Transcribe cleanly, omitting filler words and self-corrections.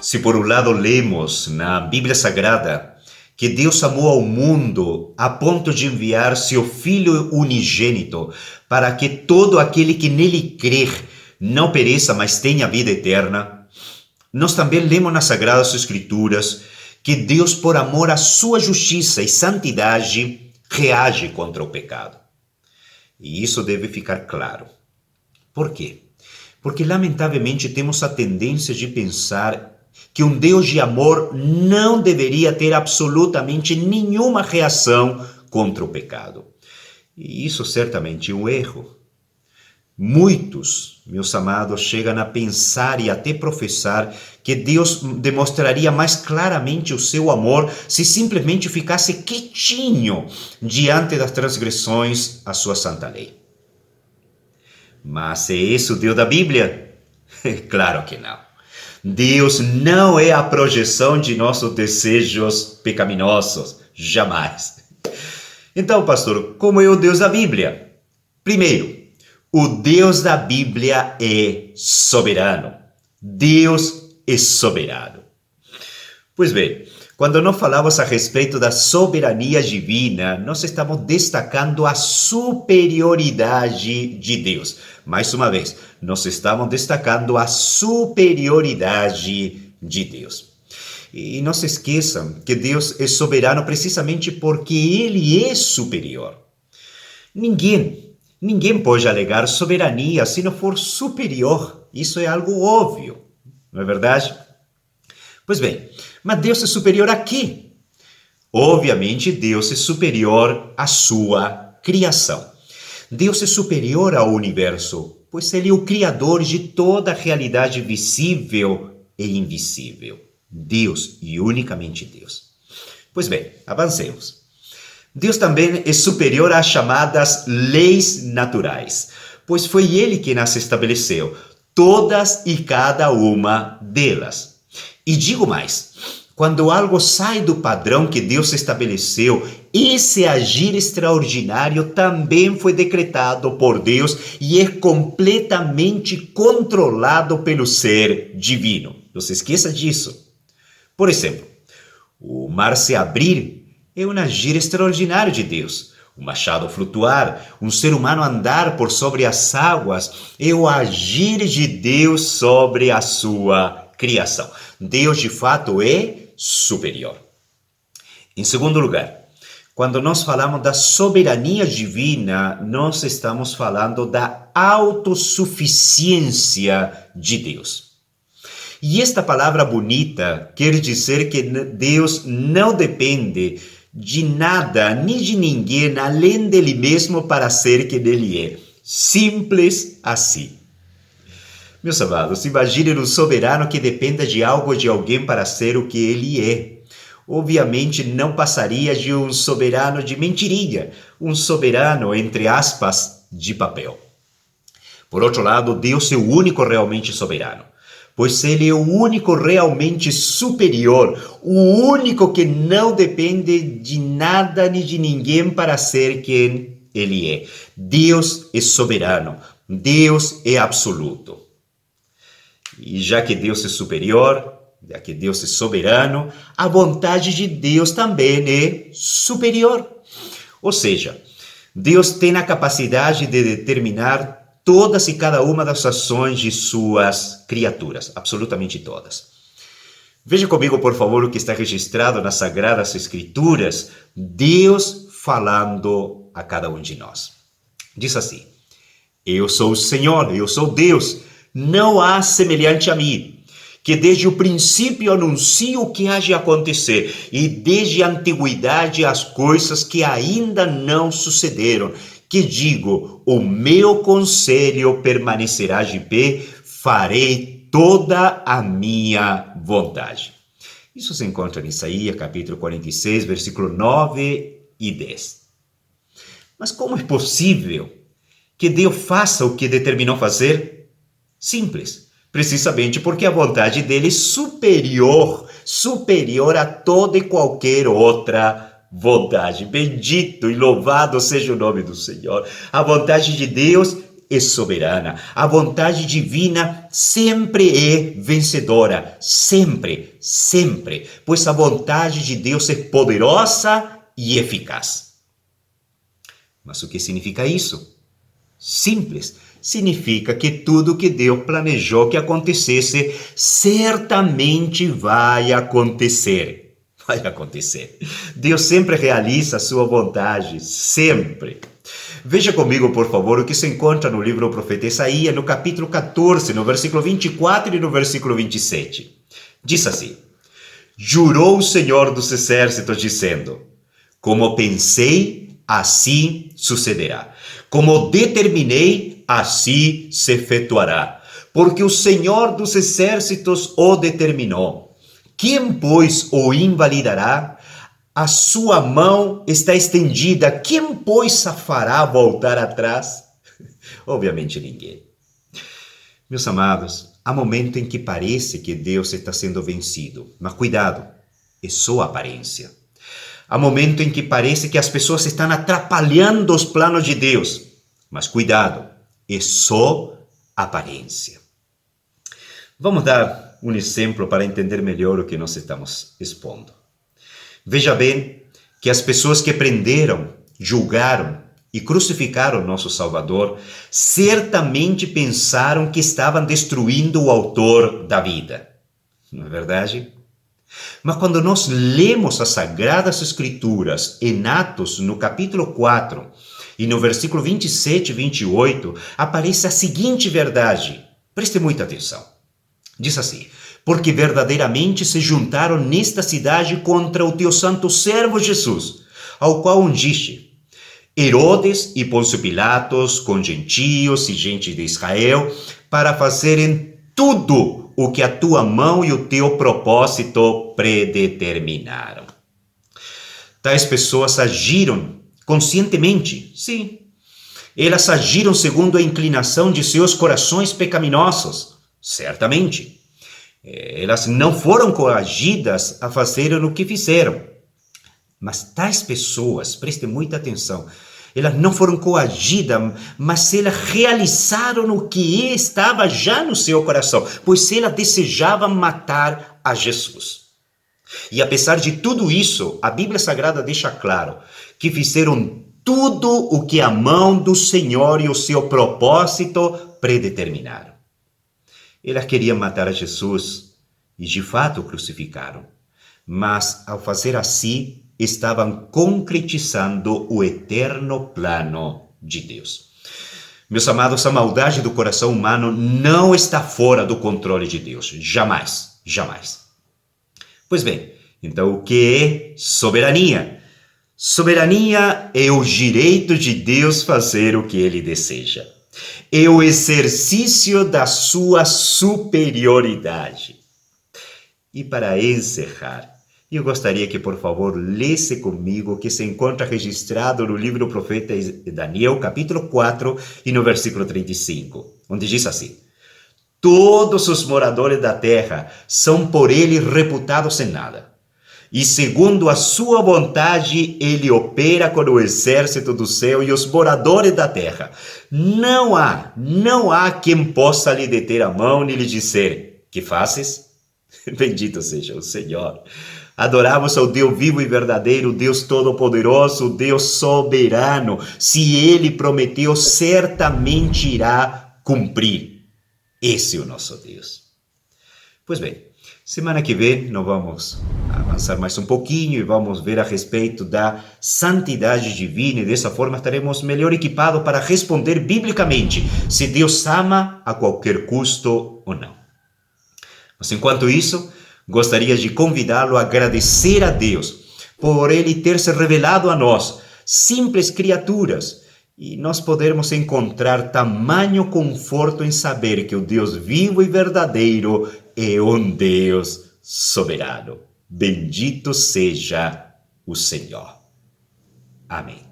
Se por um lado lemos na Bíblia Sagrada que Deus amou ao mundo a ponto de enviar seu Filho unigênito para que todo aquele que nele crer não pereça, mas tenha vida eterna, nós também lemos nas Sagradas Escrituras que Deus, por amor à sua justiça e santidade, reage contra o pecado. E isso deve ficar claro. Por quê? Porque, lamentavelmente, temos a tendência de pensar que um Deus de amor não deveria ter absolutamente nenhuma reação contra o pecado. E isso certamente é um erro. Muitos, meus amados, chegam a pensar e até professar que Deus demonstraria mais claramente o seu amor se simplesmente ficasse quietinho diante das transgressões à sua santa lei. Mas é esse o Deus da Bíblia? Claro que não. Deus não é a projeção de nossos desejos pecaminosos, jamais. Então, pastor, como é o Deus da Bíblia? Primeiro, o Deus da Bíblia é soberano. Deus é soberano. Pois bem, quando nós falamos a respeito da soberania divina, nós estamos destacando a superioridade de Deus. Mais uma vez, nós estamos destacando a superioridade de Deus. E não se esqueçam que Deus é soberano precisamente porque Ele é superior. Ninguém pode alegar soberania se não for superior. Isso é algo óbvio, não é verdade? Pois bem, mas Deus é superior a quê? Obviamente, Deus é superior à sua criação. Deus é superior ao universo, pois Ele é o Criador de toda a realidade visível e invisível. Deus e unicamente Deus. Pois bem, avancemos. Deus também é superior às chamadas leis naturais, pois foi Ele quem as estabeleceu, todas e cada uma delas. E digo mais, quando algo sai do padrão que Deus estabeleceu, esse agir extraordinário também foi decretado por Deus e é completamente controlado pelo ser divino. Não se esqueça disso. Por exemplo, o mar se abrir é um agir extraordinário de Deus. O machado flutuar, um ser humano andar por sobre as águas, é o agir de Deus sobre a sua criação. Deus, de fato, é superior. Em segundo lugar, quando nós falamos da soberania divina, nós estamos falando da autossuficiência de Deus. E esta palavra bonita quer dizer que Deus não depende de nada nem de ninguém além dele mesmo para ser quem ele é. Simples assim. Meus amados, imaginem um soberano que dependa de algo ou de alguém para ser o que ele é. Obviamente não passaria de um soberano de mentirinha, um soberano, entre aspas, de papel. Por outro lado, Deus é o único realmente soberano, pois Ele é o único realmente superior, o único que não depende de nada nem de ninguém para ser quem Ele é. Deus é soberano, Deus é absoluto. E já que Deus é superior, já que Deus é soberano, a vontade de Deus também é superior. Ou seja, Deus tem a capacidade de determinar todas e cada uma das ações de suas criaturas, absolutamente todas. Veja comigo, por favor, o que está registrado nas Sagradas Escrituras, Deus falando a cada um de nós. Diz assim: eu sou o Senhor, eu sou Deus, não há semelhante a mim, que desde o princípio anuncio o que há de acontecer, e desde a antiguidade as coisas que ainda não sucederam, que digo, o meu conselho permanecerá de pé, farei toda a minha vontade. Isso se encontra em Isaías, capítulo 46, versículo 9 e 10. Mas como é possível que Deus faça o que determinou fazer? Simples, precisamente porque a vontade dele é superior a toda e qualquer outra vontade. Bendito e louvado seja o nome do Senhor. A vontade de Deus é soberana. A vontade divina sempre é vencedora. Sempre, sempre. Pois a vontade de Deus é poderosa e eficaz. Mas o que significa isso? Simples. Significa que tudo que Deus planejou que acontecesse, certamente vai acontecer. Vai acontecer. Deus sempre realiza a sua vontade, sempre. Veja comigo, por favor, o que se encontra no livro do profeta Isaías, no capítulo 14, no versículo 24 e no versículo 27. Diz assim: Jurou o Senhor dos Exércitos, dizendo: Como pensei, assim sucederá. Como determinei, assim se efetuará. Porque o Senhor dos Exércitos o determinou. Quem, pois, o invalidará? A sua mão está estendida. Quem, pois, a fará voltar atrás? Obviamente ninguém. Meus amados, há momentos em que parece que Deus está sendo vencido. Mas cuidado, é só aparência. Há momentos em que parece que as pessoas estão atrapalhando os planos de Deus. Mas cuidado, é só aparência. Vamos dar um exemplo para entender melhor o que nós estamos expondo. Veja bem que as pessoas que prenderam, julgaram e crucificaram nosso Salvador certamente pensaram que estavam destruindo o autor da vida. Não é verdade? Mas quando nós lemos as Sagradas Escrituras em Atos, no capítulo 4, e no versículo 27 e 28, aparece a seguinte verdade. Preste muita atenção. Diz assim: Porque verdadeiramente se juntaram nesta cidade contra o teu santo servo Jesus, ao qual ungiste Herodes e Pôncio Pilatos, com gentios e gente de Israel, para fazerem tudo o que a tua mão e o teu propósito predeterminaram. Tais pessoas agiram conscientemente, sim. Elas agiram segundo a inclinação de seus corações pecaminosos, certamente. Elas não foram coagidas a fazerem o que fizeram. Mas tais pessoas, preste muita atenção, elas não foram coagidas, mas elas realizaram o que estava já no seu coração, pois elas desejavam matar a Jesus. E apesar de tudo isso, a Bíblia Sagrada deixa claro que fizeram tudo o que a mão do Senhor e o seu propósito predeterminaram. Elas queriam matar a Jesus e de fato o crucificaram, mas ao fazer assim, estavam concretizando o eterno plano de Deus. Meus amados, a maldade do coração humano não está fora do controle de Deus. Jamais, jamais. Pois bem, então o que é soberania? Soberania é o direito de Deus fazer o que ele deseja. É o exercício da sua superioridade. E para encerrar, eu gostaria que, por favor, lesse comigo o que se encontra registrado no livro do profeta Daniel, capítulo 4, e no versículo 35, onde diz assim: Todos os moradores da terra são por ele reputados sem nada. E segundo a sua vontade, ele opera com o exército do céu e os moradores da terra. Não há quem possa lhe deter a mão nem lhe dizer: que fazes? Bendito seja o Senhor. Adoramos ao Deus vivo e verdadeiro, Deus todo-poderoso, Deus soberano. Se ele prometeu, certamente irá cumprir. Esse é o nosso Deus. Pois bem, semana que vem nós vamos avançar mais um pouquinho e vamos ver a respeito da santidade divina, e dessa forma estaremos melhor equipados para responder biblicamente se Deus ama a qualquer custo ou não. Mas enquanto isso, gostaria de convidá-lo a agradecer a Deus por ele ter se revelado a nós, simples criaturas, e nós podermos encontrar tamanho conforto em saber que o Deus vivo e verdadeiro é um Deus soberano. Bendito seja o Senhor. Amém.